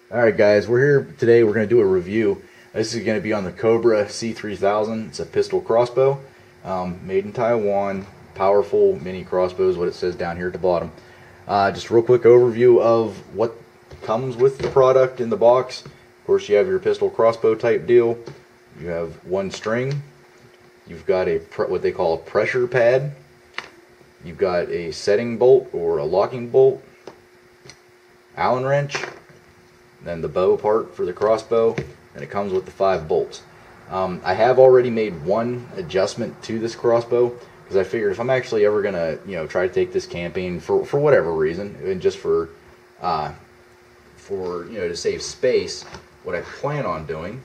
Alright guys, we're here today. We're going to do a review. This is going to be on the Cobra C3000. It's a pistol crossbow, made in Taiwan. Powerful mini crossbow is what it says down here at the bottom. Just a real quick overview of what comes with the product in the box. Of course, you have your pistol crossbow type deal. You have one string. You've got a what they call a pressure pad. You've got a setting bolt or a locking bolt, Allen wrench, then the bow part for the crossbow, and it comes with the 5 bolts. I have already made one adjustment to this crossbow because I figured if I'm actually ever gonna, try to take this camping for whatever reason, and just for to save space, what I plan on doing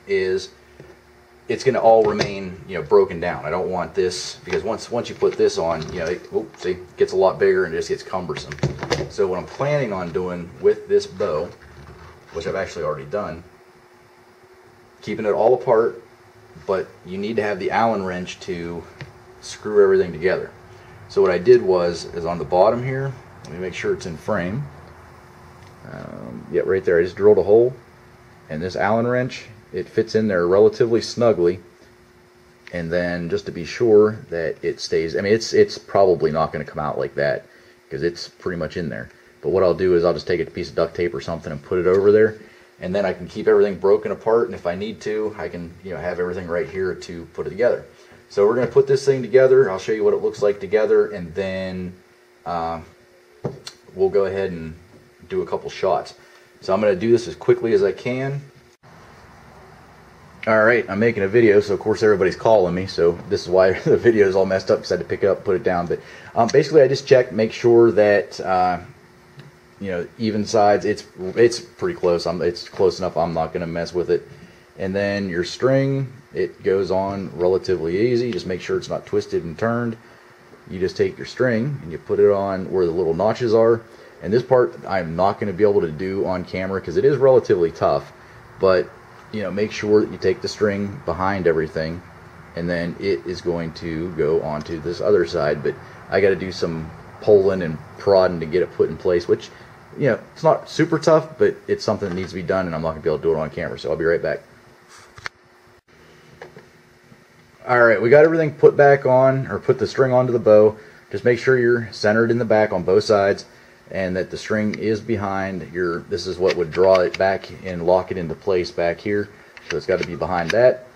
is it's going to all remain broken down. I don't want this, because once you put this on, it gets a lot bigger and it just gets cumbersome. So what I'm planning on doing with this bow, which I've actually already done, keeping it all apart, but you need to have the Allen wrench to screw everything together. So what I did is on the bottom here, let me make sure it's in frame. Yeah, right there, I just drilled a hole, and this Allen wrench, it fits in there relatively snugly, and then just to be sure that it stays, I mean it's probably not going to come out like that because it's pretty much in there, but what I'll do is I'll just take a piece of duct tape or something and put it over there, and then I can keep everything broken apart, and if I need to, I can have everything right here to put it together. So we're going to put this thing together. I'll show you what it looks like together, and then we'll go ahead and do a couple shots. So I'm going to do this as quickly as I can. Alright, I'm making a video, so of course everybody's calling me, so this is why the video is all messed up, because I had to pick it up and put it down. But basically I just checked, make sure that even sides, it's pretty close. It's close enough, I'm not going to mess with it. And then your string, it goes on relatively easy. Just make sure it's not twisted and turned. You just take your string and you put it on where the little notches are. And this part I'm not going to be able to do on camera because it is relatively tough, but make sure that you take the string behind everything, and then it is going to go onto this other side. But I got to do some pulling and prodding to get it put in place, which it's not super tough, but it's something that needs to be done, and I'm not going to be able to do it on camera, so I'll be right back. Alright, we got everything put back on, or put the string onto the bow. Just make sure you're centered in the back on both sides, and that the string is behind your, this is what would draw it back and lock it into place back here, so it's got to be behind that.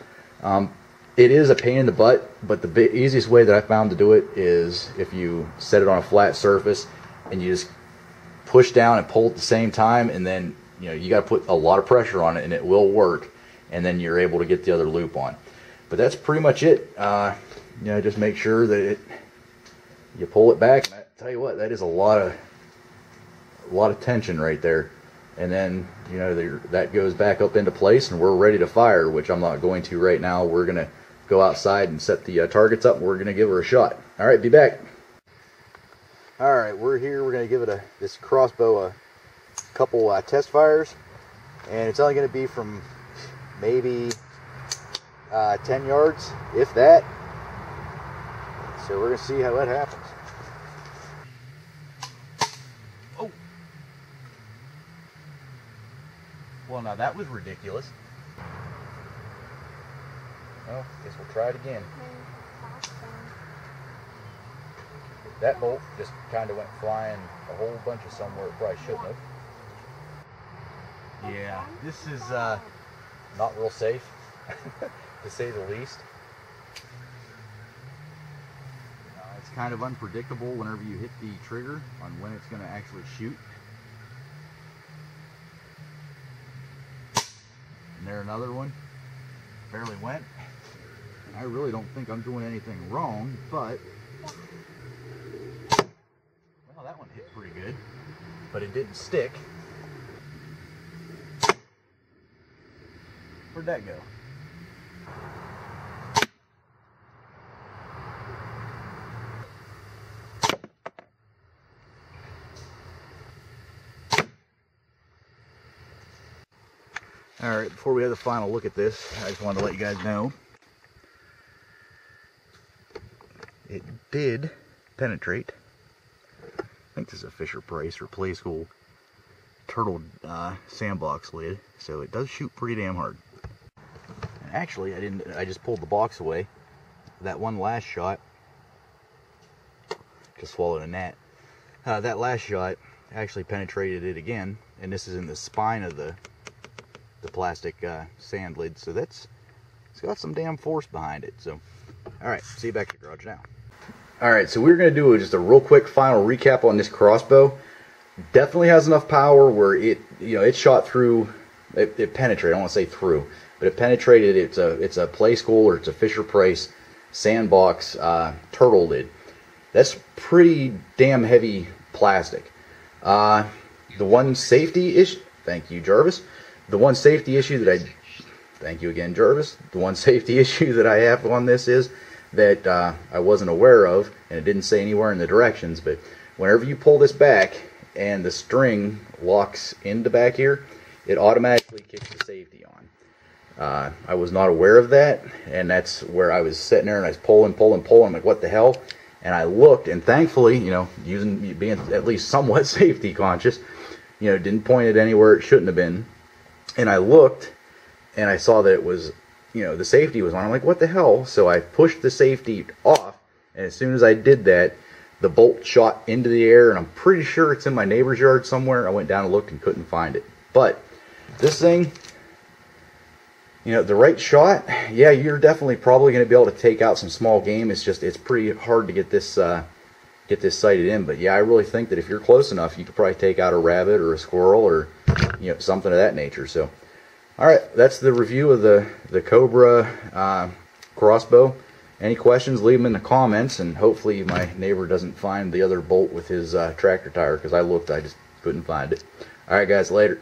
It is a pain in the butt, but the easiest way that I found to do it is if you set it on a flat surface and you just push down and pull at the same time, and then you got to put a lot of pressure on it and it will work, and then you're able to get the other loop on. But that's pretty much it. Just make sure that you pull it back, and I tell you what, that is a lot of tension right there, and then that goes back up into place, and we're ready to fire, which I'm not going to right now. We're gonna go outside and set the targets up, and we're gonna give her a shot. All right, be back. All right, we're here. We're gonna give it this crossbow a couple test fires, and it's only gonna be from maybe 10 yards, if that. So we're gonna see how that happens. Well, now that was ridiculous. Well, guess we'll try it again. That bolt just kind of went flying a whole bunch of somewhere it probably shouldn't have. Yeah, this is not real safe, to say the least. It's kind of unpredictable whenever you hit the trigger on when it's going to actually shoot. And there another one, barely went. I really don't think I'm doing anything wrong, but well, that one hit pretty good, but it didn't stick. Where'd that go? Alright, before we have the final look at this, I just wanted to let you guys know it did penetrate. I think this is a Fisher Price or Play School turtle sandbox lid, so it does shoot pretty damn hard. And actually, I just pulled the box away. That one last shot, just swallowed a gnat. That last shot actually penetrated it again, and this is in the spine of the plastic sand lid, so it's got some damn force behind it. So, all right, see you back at the garage now. All right, so we're gonna do just a real quick final recap on this crossbow. Definitely has enough power where it shot through, it penetrated. I don't want to say through, but it penetrated. It's a play school, or it's a Fisher Price sandbox turtle lid. That's pretty damn heavy plastic. The one safety issue, thank you, Jarvis. The one safety issue that thank you again, Jarvis. The one safety issue that I have on this is that I wasn't aware of, and it didn't say anywhere in the directions, but whenever you pull this back and the string locks into back here, it automatically kicks the safety on. I was not aware of that, and that's where I was sitting there and I was pulling. I'm like, what the hell? And I looked, and thankfully, being at least somewhat safety conscious, didn't point it anywhere it shouldn't have been. And I looked, and I saw that it was, the safety was on. I'm like, what the hell? So I pushed the safety off, and as soon as I did that, the bolt shot into the air, and I'm pretty sure it's in my neighbor's yard somewhere. I went down and looked and couldn't find it. But this thing, the right shot, yeah, you're definitely probably going to be able to take out some small game. It's pretty hard to get this sighted in. But yeah, I really think that if you're close enough, you could probably take out a rabbit or a squirrel or something of that nature. So, all right, that's the review of the Cobra crossbow. Any questions, leave them in the comments, and hopefully my neighbor doesn't find the other bolt with his tractor tire, because I looked, I just couldn't find it. All right, guys, later.